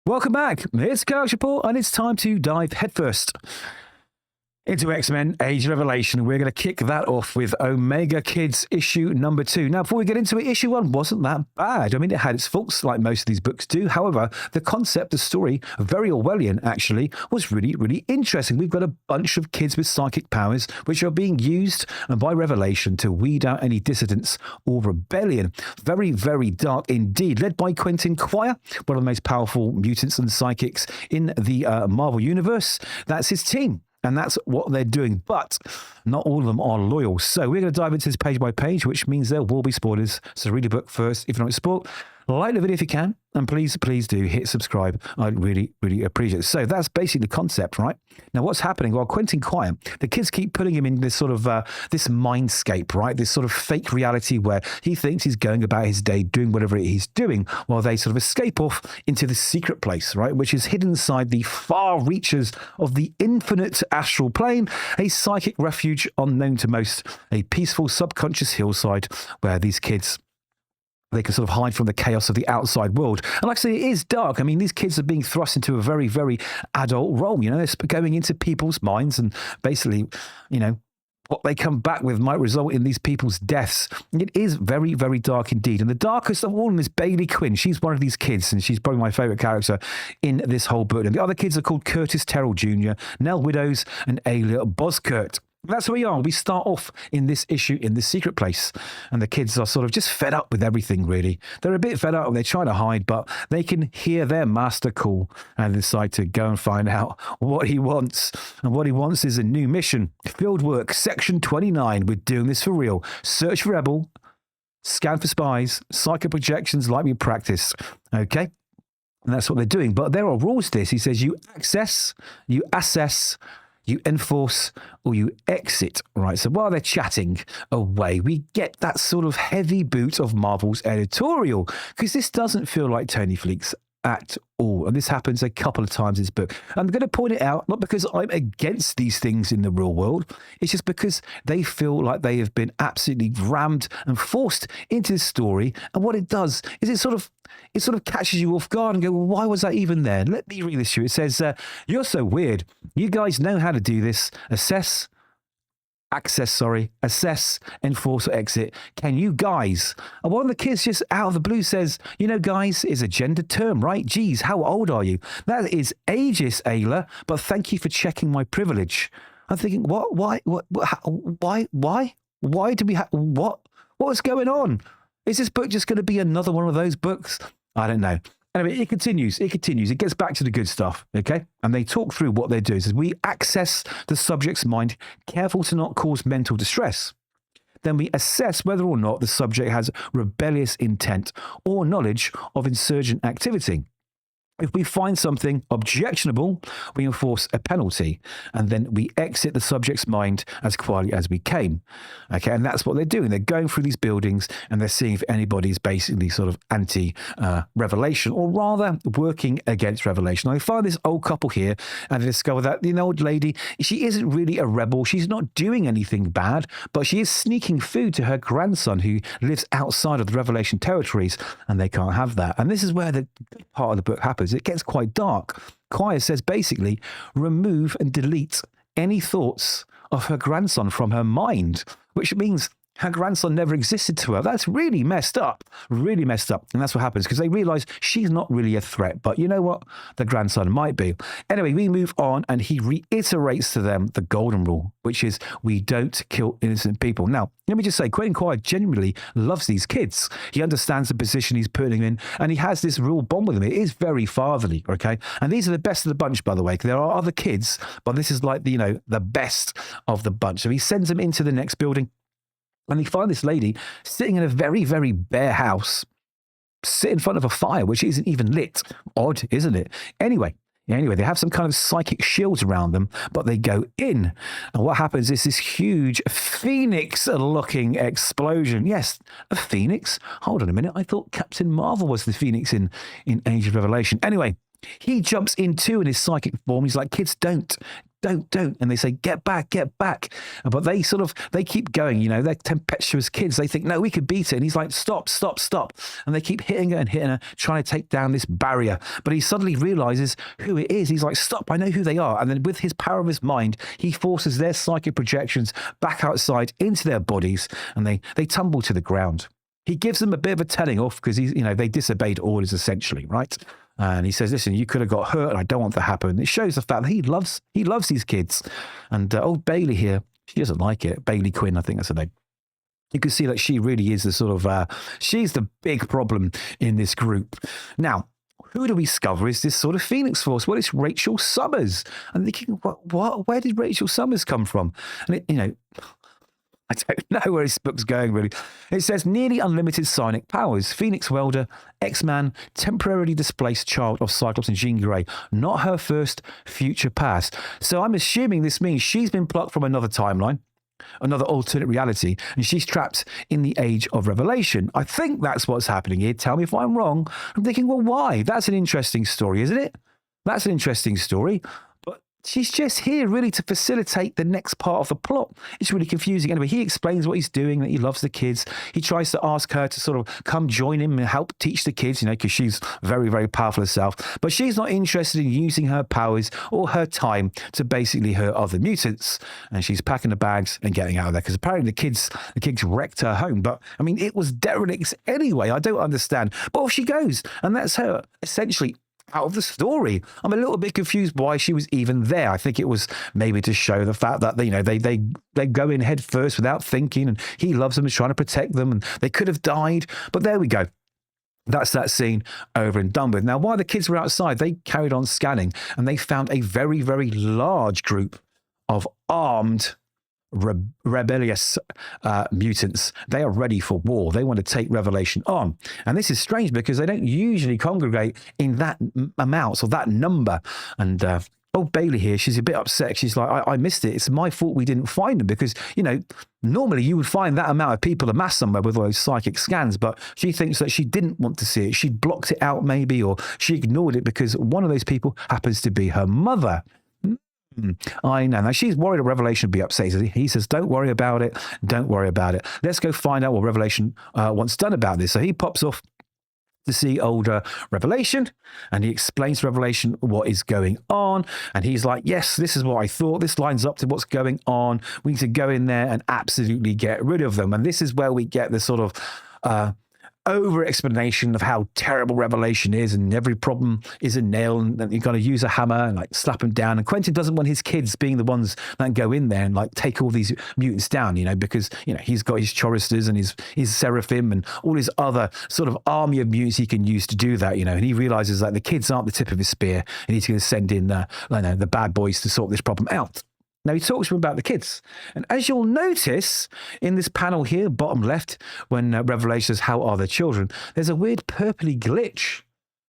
Welcome back. It's Kovacs Report, and it's time to dive headfirst into X-Men Age of Revelation. We're going to kick that off with Omega Kids issue number 2. Now, before we get into it, issue 1 wasn't that bad. I mean, it had its faults, like most of these books do. However, the concept, the story, very Orwellian, actually, was really, really interesting. We've got a bunch of kids with psychic powers, which are being used by Revelation to weed out any dissidents or rebellion. Very, very dark indeed. Led by Quentin Quire, one of the most powerful mutants and psychics in the Marvel Universe. That's his team. And that's what they're doing. But not all of them are loyal. So we're going to dive into this page by page, which means there will be spoilers. So read the book first. If you're not spoiled, like the video if you can. And please do hit subscribe. I'd really, really appreciate it. So that's basically the concept, right? Now, what's happening? Well, Quentin Quire, the kids keep putting him in this sort of, this mindscape, right? This sort of fake reality where he thinks he's going about his day doing whatever he's doing while they sort of escape off into the secret place, right? Which is hidden inside the far reaches of the infinite astral plane, a psychic refuge unknown to most, a peaceful subconscious hillside where these kids, they can sort of hide from the chaos of the outside world. And like I say, it is dark. I mean, these kids are being thrust into a very, very adult role. You know, they're going into people's minds and basically, you know, what they come back with might result in these people's deaths. It is very, very dark indeed. And the darkest of all of them is Bailey Quinn. She's one of these kids, and she's probably my favourite character in this whole book. And the other kids are called Curtis Terrell Jr., Nell Widows, and Ayla Boskurt. That's where we are. We start off in this issue in the secret place, and the kids are sort of just fed up with everything, really. They're a bit fed up. They're trying to hide, but they can hear their master call and decide to go and find out what he wants. And what he wants is a new mission. Field work, section 29. We're doing this for real. Search for Rebel, scan for spies, psychic projections like we practice. Okay? And that's what they're doing. But there are rules to this. He says you access, you assess, you enforce, or you exit, right? So while they're chatting away, we get that sort of heavy boot of Marvel's editorial, because this doesn't feel like Tony Fleecs at all. And this happens a couple of times in this book. I'm going to point it out, not because I'm against these things in the real world. It's just because they feel like they have been absolutely rammed and forced into this story. And what it does is it sort of catches you off guard and go, well, why was that even there? Let me read this to you. It says, you're so weird. You guys know how to do this. Assess, enforce, or exit. Can you guys? And one of the kids just out of the blue says, you know, guys is a gender term, right? Geez, how old are you? That is ageist, Ayla, but thank you for checking my privilege. I'm thinking, what? Why do we have, what's going on? Is this book just going to be another one of those books? I don't know. Anyway, it continues. It gets back to the good stuff, okay? And they talk through what they do. It says, we access the subject's mind, careful to not cause mental distress. Then we assess whether or not the subject has rebellious intent or knowledge of insurgent activity. If we find something objectionable, we enforce a penalty, and then we exit the subject's mind as quietly as we came. Okay, and that's what they're doing. They're going through these buildings and they're seeing if anybody's basically sort of anti-revelation, or rather working against revelation. I find this old couple here, and I discover that the old lady, she isn't really a rebel. She's not doing anything bad, but she is sneaking food to her grandson who lives outside of the revelation territories, and they can't have that. And this is where the good part of the book happens. It gets quite dark. Quire says basically remove and delete any thoughts of her grandson from her mind, which means her grandson never existed to her. That's really messed up. Really messed up. And that's what happens because they realize she's not really a threat. But you know what? The grandson might be. Anyway, we move on and he reiterates to them the golden rule, which is we don't kill innocent people. Now, let me just say, Quentin Quire genuinely loves these kids. He understands the position he's putting them in, and he has this real bond with them. It is very fatherly, okay? And these are the best of the bunch, by the way. There are other kids, but this is like, the best of the bunch. So he sends them into the next building. And they find this lady sitting in a very, very bare house, sit in front of a fire, which isn't even lit. Odd, isn't it? Anyway, they have some kind of psychic shields around them, but they go in. And what happens is this huge phoenix-looking explosion. Yes, a phoenix? Hold on a minute. I thought Captain Marvel was the phoenix in Age of Revelation. Anyway, he jumps in too in his psychic form. He's like, kids, don't don't. And they say, get back. But they keep going, they're tempestuous kids. They think, no, we could beat it. And he's like, stop. And they keep hitting her, trying to take down this barrier. But he suddenly realizes who it is. He's like, stop, I know who they are. And then with his power of his mind, he forces their psychic projections back outside into their bodies, and they tumble to the ground. He gives them a bit of a telling off because they disobeyed orders essentially, right? And he says, listen, you could have got hurt and I don't want that to happen. It shows the fact that he loves these kids. And old Bailey here, she doesn't like it. Bailey Quinn, I think that's her name. You can see that she really is the sort of, she's the big problem in this group. Now, who do we discover is this sort of Phoenix Force? Well, it's Rachel Summers. I'm thinking, what? Where did Rachel Summers come from? And I don't know where this book's going, really. It says, nearly unlimited psionic powers. Phoenix Welder, X-Man, temporarily displaced child of Cyclops and Jean Grey. Not her first, future past. So I'm assuming this means she's been plucked from another timeline, another alternate reality, and she's trapped in the Age of Revelation. I think that's what's happening here. Tell me if I'm wrong. I'm thinking, well, why? That's an interesting story, isn't it? That's an interesting story. She's just here really to facilitate the next part of the plot. It's really confusing. Anyway, he explains what he's doing, that he loves the kids. He tries to ask her to sort of come join him and help teach the kids, because she's very, very powerful herself. But she's not interested in using her powers or her time to basically hurt other mutants. And she's packing the bags and getting out of there because apparently the kids wrecked her home. But I mean, it was derelict anyway. I don't understand. But off she goes. And that's her essentially out of the story. I'm a little bit confused why she was even there. I think it was maybe to show the fact that they go in head first without thinking, and he loves them and is trying to protect them, and they could have died. But there we go. That's that scene over and done with. Now, while the kids were outside, they carried on scanning, and they found a very, very large group of armed rebellious mutants. They are ready for war. They want to take Revelation on. And this is strange because they don't usually congregate in that amount or that number. And old Bailey here, she's a bit upset. She's like, I missed it. It's my fault we didn't find them because, normally you would find that amount of people amassed somewhere with those psychic scans, but she thinks that she didn't want to see it. She blocked it out maybe, or she ignored it because one of those people happens to be her mother. I know. Now, she's worried that Revelation will be upset. He says, don't worry about it. Don't worry about it. Let's go find out what Revelation wants done about this. So he pops off to see older Revelation, and he explains to Revelation what is going on. And he's like, yes, this is what I thought. This lines up to what's going on. We need to go in there and absolutely get rid of them. And this is where we get the sort of over explanation of how terrible Revelation is, and every problem is a nail, and you've got to use a hammer and slap him down. And Quentin doesn't want his kids being the ones that go in there and take all these mutants down, because he's got his choristers and his seraphim and all his other sort of army of mutants he can use to do that, and he realizes that the kids aren't the tip of his spear, and he's going to send in the bad boys to sort this problem out. Now, he talks to him about the kids. And as you'll notice in this panel here, bottom left, when Revelation says, how are the children? There's a weird purpley glitch.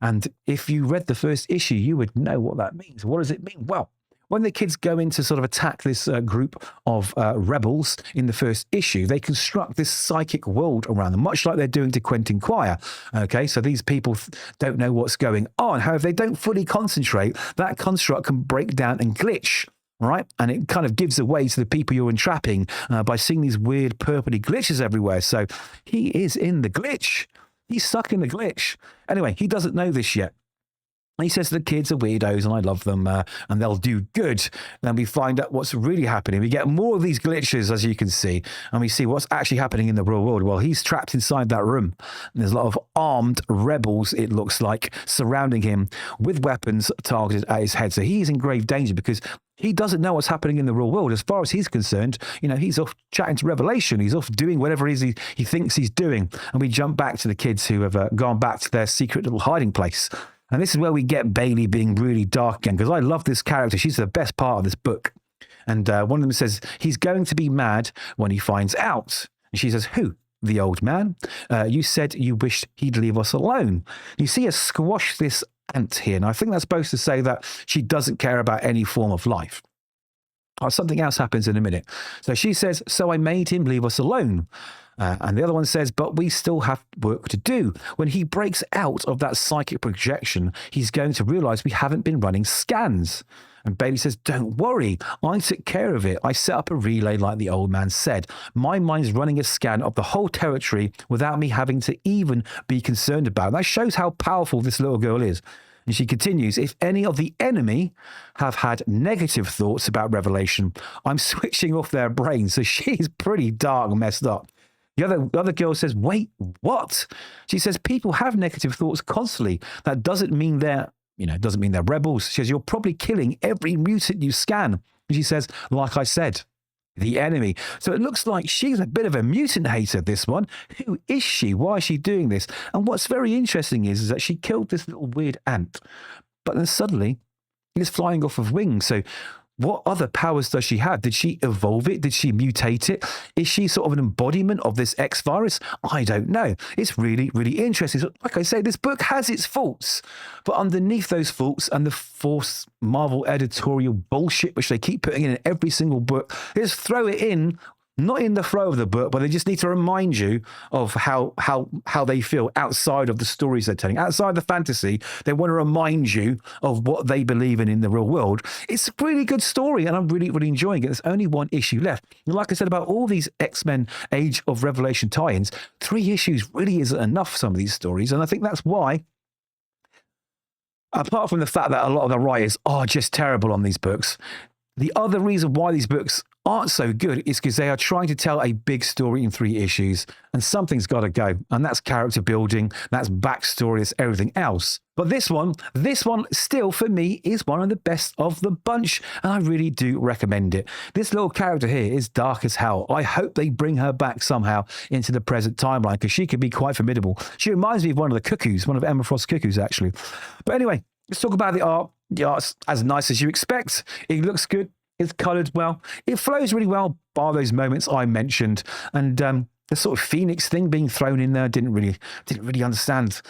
And if you read the first issue, you would know what that means. What does it mean? Well, when the kids go in to sort of attack this group of rebels in the first issue, they construct this psychic world around them, much like they're doing to Quentin Quire. Okay, so these people don't know what's going on. However, they don't fully concentrate. That construct can break down and glitch. Right? And it kind of gives away to the people you're entrapping by seeing these weird purpley glitches everywhere. So he is in the glitch. He's stuck in the glitch. Anyway, he doesn't know this yet. He says the kids are weirdos and I love them and they'll do good. Then we find out what's really happening. We get more of these glitches, as you can see, and we see what's actually happening in the real world. Well, he's trapped inside that room. And there's a lot of armed rebels, it looks like, surrounding him with weapons targeted at his head. So he's in grave danger because he doesn't know what's happening in the real world. As far as he's concerned, he's off chatting to Revelation. He's off doing whatever it is he thinks he's doing. And we jump back to the kids who have gone back to their secret little hiding place. And this is where we get Bailey being really dark again, because I love this character. She's the best part of this book. And one of them says, he's going to be mad when he finds out. And she says, who? The old man? You said you wished he'd leave us alone. You see her squash this ant here. And I think that's supposed to say that she doesn't care about any form of life. Something else happens in a minute. So she says, so I made him leave us alone. And the other one says, but we still have work to do. When he breaks out of that psychic projection, he's going to realize we haven't been running scans. And Bailey says, don't worry, I took care of it. I set up a relay like the old man said. My mind's running a scan of the whole territory without me having to even be concerned about it. That shows how powerful this little girl is. And she continues, if any of the enemy have had negative thoughts about Revelation, I'm switching off their brains. So she's pretty dark and messed up. The other girl says, wait, what? She says, people have negative thoughts constantly. That doesn't mean they're rebels. She says, you're probably killing every mutant you scan. And she says, like I said, the enemy. So it looks like she's a bit of a mutant hater, this one. Who is she? Why is she doing this? And what's very interesting is that she killed this little weird ant, but then suddenly it's flying off of wings. So what other powers does she have? Did she evolve it? Did she mutate it? Is she sort of an embodiment of this X virus? I don't know. It's really, really interesting. So, like I say, this book has its faults, but underneath those faults and the forced Marvel editorial bullshit, which they keep putting in every single book, they just throw it in. Not in the flow of the book, but they just need to remind you of how they feel outside of the stories they're telling. Outside the fantasy, they want to remind you of what they believe in the real world. It's a really good story, and I'm really, really enjoying it. There's only one issue left. And like I said about all these X-Men Age of Revelation tie-ins, 3 issues really isn't enough for some of these stories, and I think that's why, apart from the fact that a lot of the writers are just terrible on these books, the other reason why these books aren't so good is because they are trying to tell a big story in 3 issues, and something's got to go, and that's character building, that's backstory, that's everything else. But this one still for me is one of the best of the bunch, and I really do recommend it. This little character here is dark as hell. I hope they bring her back somehow into the present timeline, because she could be quite formidable. She reminds me of one of the cuckoos, one of Emma Frost's cuckoos, actually. But anyway, let's talk about the art. The art's as nice as you expect. It looks good. It's coloured well. It flows really well, bar those moments I mentioned. And the sort of Phoenix thing being thrown in there, didn't really understand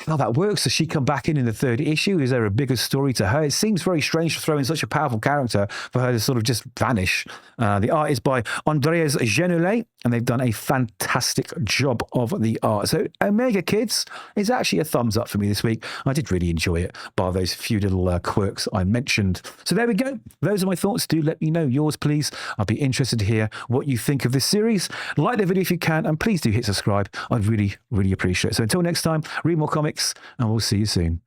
how that works. Does she come back in the 3rd issue? Is there a bigger story to her? It seems very strange to throw in such a powerful character for her to sort of just vanish. The art is by Andrés Genolet, and they've done a fantastic job of the art. So Omega Kids is actually a thumbs up for me this week. I did really enjoy it, bar those few little quirks I mentioned. So there we go. Those are my thoughts. Do let me know yours, please. I'd be interested to hear what you think of this series. Like the video if you can, and please do hit subscribe. I'd really, really appreciate it. So until next time, read more comics, and we'll see you soon.